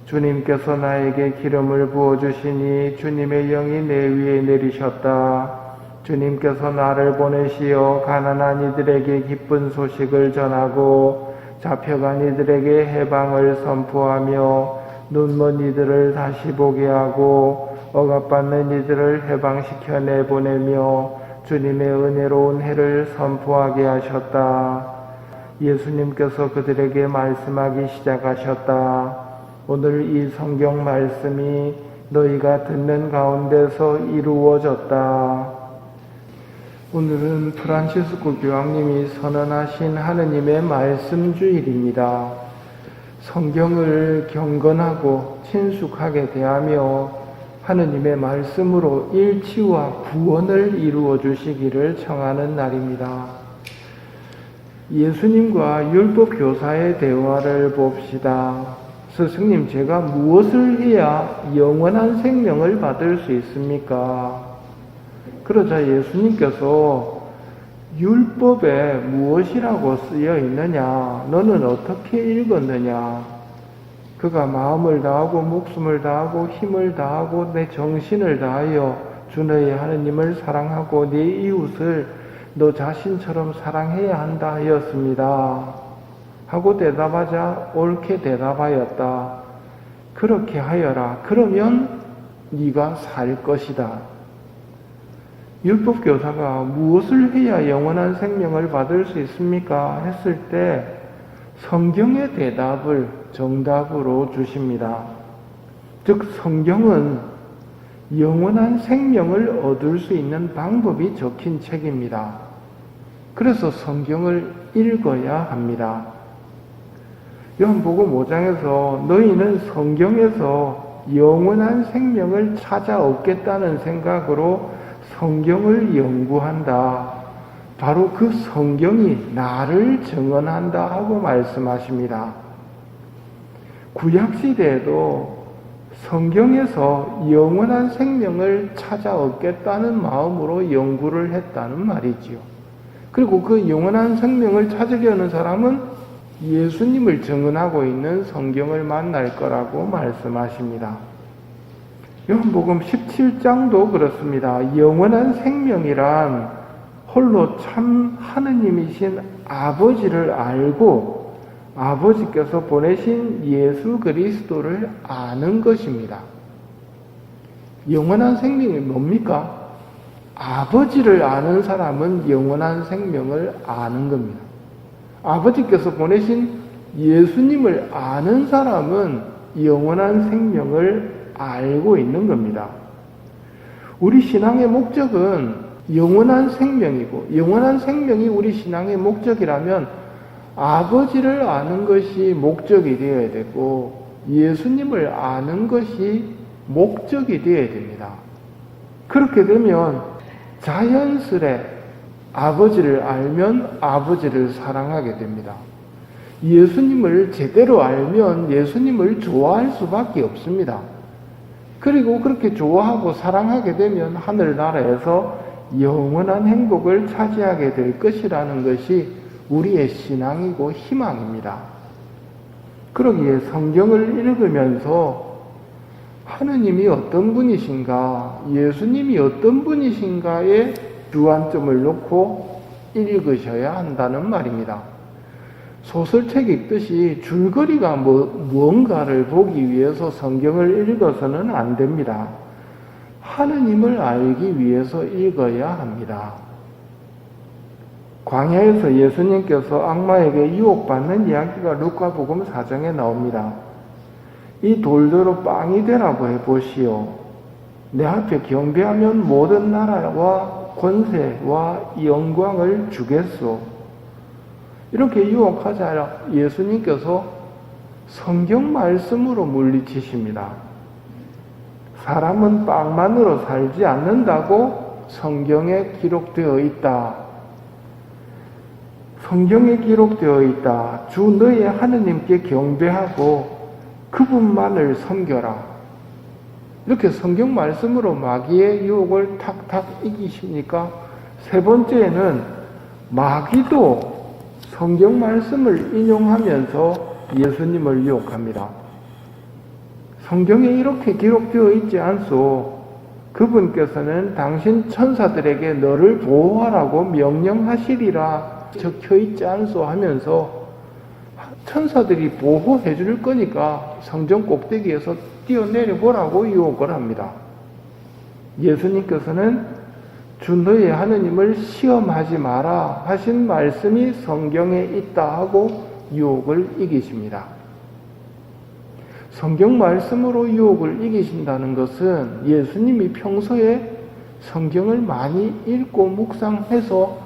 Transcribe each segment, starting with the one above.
주님께서 나에게 기름을 부어주시니 주님의 영이 내 위에 내리셨다. 주님께서 나를 보내시어 가난한 이들에게 기쁜 소식을 전하고 잡혀간 이들에게 해방을 선포하며 눈먼 이들을 다시 보게 하고 억압받는 이들을 해방시켜 내보내며 주님의 은혜로운 해를 선포하게 하셨다. 예수님께서 그들에게 말씀하기 시작하셨다. 오늘 이 성경 말씀이 너희가 듣는 가운데서 이루어졌다. 오늘은 프란시스코 교황님이 선언하신 하느님의 말씀 주일입니다. 성경을 경건하고 친숙하게 대하며 하느님의 말씀으로 일치와 구원을 이루어 주시기를 청하는 날입니다. 예수님과 율법 교사의 대화를 봅시다. 스승님, 제가 무엇을 해야 영원한 생명을 받을 수 있습니까? 그러자 예수님께서 율법에 무엇이라고 쓰여 있느냐? 너는 어떻게 읽었느냐? 그가 마음을 다하고 목숨을 다하고 힘을 다하고 내 정신을 다하여 주 너의 하느님을 사랑하고 네 이웃을 너 자신처럼 사랑해야 한다 하였습니다. 하고 대답하자 옳게 대답하였다. 그렇게 하여라. 그러면 네가 살 것이다. 율법 교사가 무엇을 해야 영원한 생명을 받을 수 있습니까? 했을 때 성경의 대답을 정답으로 주십니다. 즉 성경은 영원한 생명을 얻을 수 있는 방법이 적힌 책입니다. 그래서 성경을 읽어야 합니다. 요한복음 5장에서 너희는 성경에서 영원한 생명을 찾아 얻겠다는 생각으로 성경을 연구한다. 바로 그 성경이 나를 증언한다 하고 말씀하십니다. 구약시대에도 성경에서 영원한 생명을 찾아 얻겠다는 마음으로 연구를 했다는 말이지요. 그리고 그 영원한 생명을 찾으려는 사람은 예수님을 증언하고 있는 성경을 만날 거라고 말씀하십니다. 요한복음 17장도 그렇습니다. 영원한 생명이란 홀로 참 하느님이신 아버지를 알고 아버지께서 보내신 예수 그리스도를 아는 것입니다. 영원한 생명이 뭡니까? 아버지를 아는 사람은 영원한 생명을 아는 겁니다. 아버지께서 보내신 예수님을 아는 사람은 영원한 생명을 알고 있는 겁니다. 우리 신앙의 목적은 영원한 생명이고, 영원한 생명이 우리 신앙의 목적이라면 아버지를 아는 것이 목적이 되어야 되고 예수님을 아는 것이 목적이 되어야 됩니다. 그렇게 되면 자연스레 아버지를 알면 아버지를 사랑하게 됩니다. 예수님을 제대로 알면 예수님을 좋아할 수밖에 없습니다. 그리고 그렇게 좋아하고 사랑하게 되면 하늘나라에서 영원한 행복을 차지하게 될 것이라는 것이 우리의 신앙이고 희망입니다. 그러기에 성경을 읽으면서 하느님이 어떤 분이신가, 예수님이 어떤 분이신가에 주안점을 놓고 읽으셔야 한다는 말입니다. 소설책 읽듯이 줄거리가 무언가를 보기 위해서 성경을 읽어서는 안 됩니다. 하느님을 알기 위해서 읽어야 합니다. 광야에서 예수님께서 악마에게 유혹받는 이야기가 루카복음 4장에 나옵니다. 이 돌대로 빵이 되라고 해보시오. 내 앞에 경배하면 모든 나라와 권세와 영광을 주겠소. 이렇게 유혹하자 예수님께서 성경 말씀으로 물리치십니다. 사람은 빵만으로 살지 않는다고 성경에 기록되어 있다. 성경에 기록되어 있다. 주 너의 하느님께 경배하고 그분만을 섬겨라. 이렇게 성경 말씀으로 마귀의 유혹을 탁탁 이기십니까? 세 번째는 마귀도 성경 말씀을 인용하면서 예수님을 유혹합니다. 성경에 이렇게 기록되어 있지 않소. 그분께서는 당신 천사들에게 너를 보호하라고 명령하시리라 적혀 있지 않소 하면서 천사들이 보호해 줄 거니까 성전 꼭대기에서 뛰어내려 보라고 유혹을 합니다. 예수님께서는 주 너의 하느님을 시험하지 마라 하신 말씀이 성경에 있다 하고 유혹을 이기십니다. 성경 말씀으로 유혹을 이기신다는 것은 예수님이 평소에 성경을 많이 읽고 묵상해서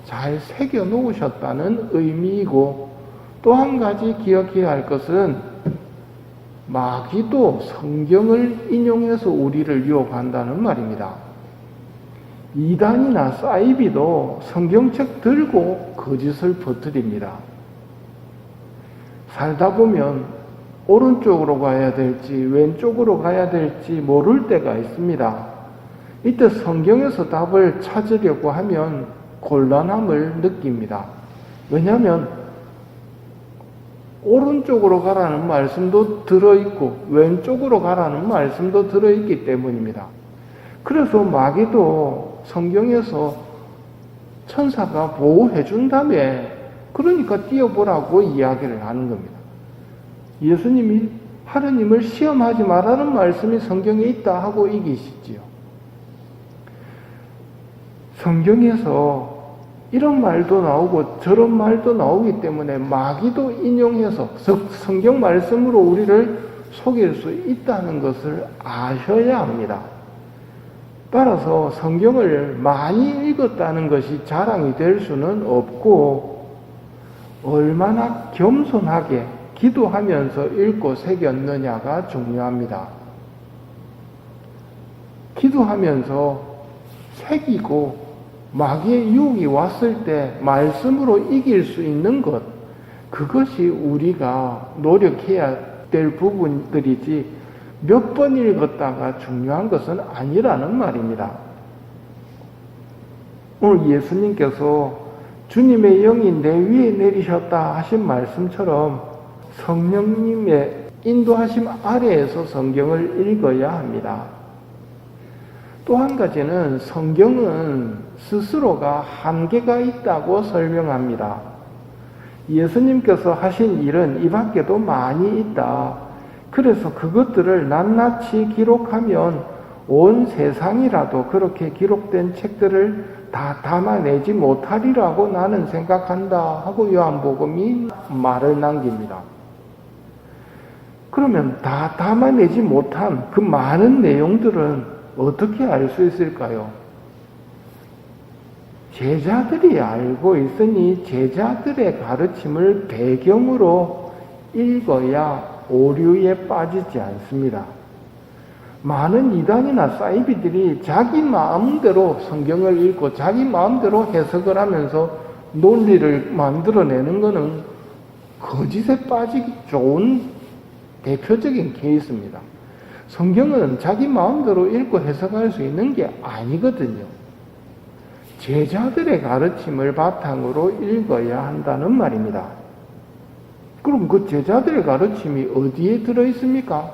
잘 새겨 놓으셨다는 의미이고, 또 한 가지 기억해야 할 것은 마귀도 성경을 인용해서 우리를 유혹한다는 말입니다. 이단이나 사이비도 성경책 들고 거짓을 퍼뜨립니다. 살다 보면 오른쪽으로 가야 될지 왼쪽으로 가야 될지 모를 때가 있습니다. 이때 성경에서 답을 찾으려고 하면 곤란함을 느낍니다. 왜냐하면 오른쪽으로 가라는 말씀도 들어있고 왼쪽으로 가라는 말씀도 들어있기 때문입니다. 그래서 마귀도 성경에서 천사가 보호해 준다며 그러니까 뛰어보라고 이야기를 하는 겁니다. 예수님이 하느님을 시험하지 말라는 말씀이 성경에 있다 하고 이기시지요. 성경에서 이런 말도 나오고 저런 말도 나오기 때문에 마귀도 인용해서 성경 말씀으로 우리를 속일 수 있다는 것을 아셔야 합니다. 따라서 성경을 많이 읽었다는 것이 자랑이 될 수는 없고, 얼마나 겸손하게 기도하면서 읽고 새겼느냐가 중요합니다. 기도하면서 새기고 마귀의 유혹이 왔을 때 말씀으로 이길 수 있는 것, 그것이 우리가 노력해야 될 부분들이지 몇 번 읽었다가 중요한 것은 아니라는 말입니다. 오늘 예수님께서 주님의 영이 내 위에 내리셨다 하신 말씀처럼 성령님의 인도하심 아래에서 성경을 읽어야 합니다. 또 한 가지는 성경은 스스로가 한계가 있다고 설명합니다. 예수님께서 하신 일은 이 밖에도 많이 있다. 그래서 그것들을 낱낱이 기록하면 온 세상이라도 그렇게 기록된 책들을 다 담아내지 못하리라고 나는 생각한다 하고 요한복음이 말을 남깁니다. 그러면 다 담아내지 못한 그 많은 내용들은 어떻게 알 수 있을까요? 제자들이 알고 있으니 제자들의 가르침을 배경으로 읽어야 오류에 빠지지 않습니다. 많은 이단이나 사이비들이 자기 마음대로 성경을 읽고 자기 마음대로 해석을 하면서 논리를 만들어내는 것은 거짓에 빠지기 좋은 대표적인 케이스입니다. 성경은 자기 마음대로 읽고 해석할 수 있는 게 아니거든요. 제자들의 가르침을 바탕으로 읽어야 한다는 말입니다. 그럼 그 제자들의 가르침이 어디에 들어있습니까?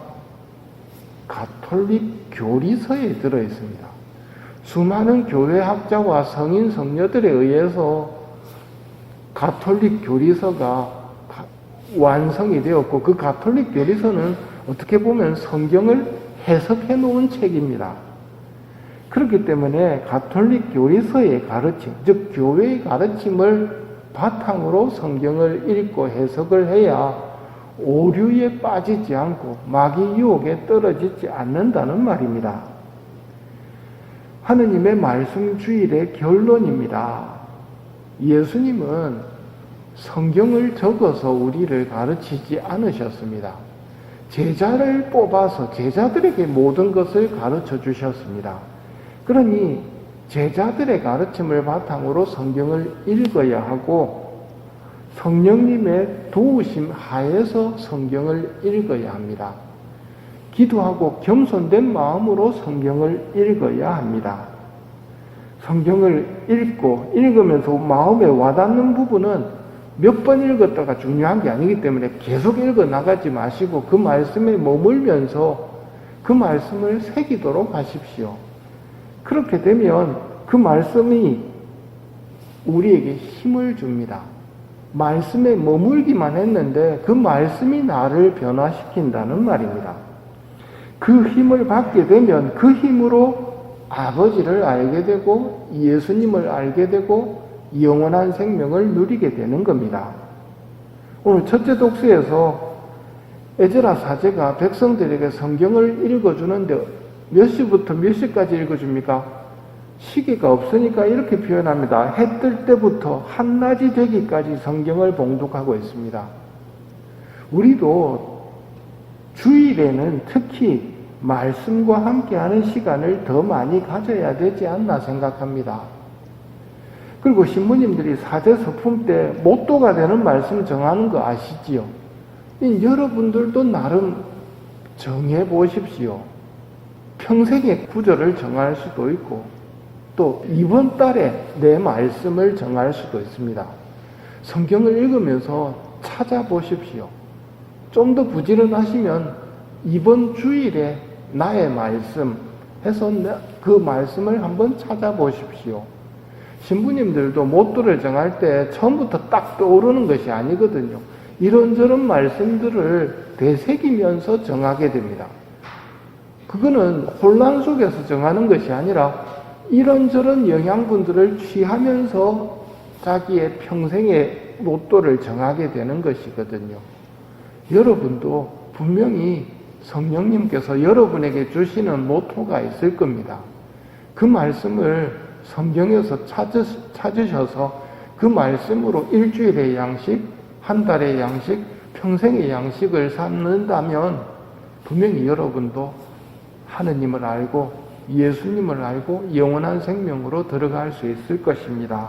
가톨릭 교리서에 들어있습니다. 수많은 교회학자와 성인 성녀들에 의해서 가톨릭 교리서가 완성이 되었고, 그 가톨릭 교리서는 어떻게 보면 성경을 해석해 놓은 책입니다. 그렇기 때문에 가톨릭 교리서의 가르침, 즉 교회의 가르침을 바탕으로 성경을 읽고 해석을 해야 오류에 빠지지 않고 마귀 유혹에 떨어지지 않는다는 말입니다. 하느님의 말씀 주일의 결론입니다. 예수님은 성경을 적어서 우리를 가르치지 않으셨습니다. 제자를 뽑아서 제자들에게 모든 것을 가르쳐 주셨습니다. 그러니 제자들의 가르침을 바탕으로 성경을 읽어야 하고 성령님의 도우심 하에서 성경을 읽어야 합니다. 기도하고 겸손된 마음으로 성경을 읽어야 합니다. 성경을 읽고 읽으면서 마음에 와닿는 부분은 몇 번 읽었다가 중요한 게 아니기 때문에 계속 읽어 나가지 마시고 그 말씀에 머물면서 그 말씀을 새기도록 하십시오. 그렇게 되면 그 말씀이 우리에게 힘을 줍니다. 말씀에 머물기만 했는데 그 말씀이 나를 변화시킨다는 말입니다. 그 힘을 받게 되면 그 힘으로 아버지를 알게 되고 예수님을 알게 되고 영원한 생명을 누리게 되는 겁니다. 오늘 첫째 독서에서 에스라 사제가 백성들에게 성경을 읽어주는데 몇 시부터 몇 시까지 읽어줍니까? 시계가 없으니까 이렇게 표현합니다. 해 뜰 때부터 한낮이 되기까지 성경을 봉독하고 있습니다. 우리도 주일에는 특히 말씀과 함께하는 시간을 더 많이 가져야 되지 않나 생각합니다. 그리고 신부님들이 사제 서품 때 모토가 되는 말씀 정하는 거 아시지요? 여러분들도 나름 정해 보십시오. 평생의 구절을 정할 수도 있고 또 이번 달에 내 말씀을 정할 수도 있습니다. 성경을 읽으면서 찾아보십시오. 좀 더 부지런하시면 이번 주일에 나의 말씀 해서 그 말씀을 한번 찾아보십시오. 신부님들도 모토를 정할 때 처음부터 딱 떠오르는 것이 아니거든요. 이런저런 말씀들을 되새기면서 정하게 됩니다. 그거는 혼란 속에서 정하는 것이 아니라 이런저런 영양분들을 취하면서 자기의 평생의 모토를 정하게 되는 것이거든요. 여러분도 분명히 성령님께서 여러분에게 주시는 모토가 있을 겁니다. 그 말씀을 성경에서 찾으셔서 그 말씀으로 일주일의 양식, 한 달의 양식, 평생의 양식을 삼는다면 분명히 여러분도 하느님을 알고 예수님을 알고 영원한 생명으로 들어갈 수 있을 것입니다.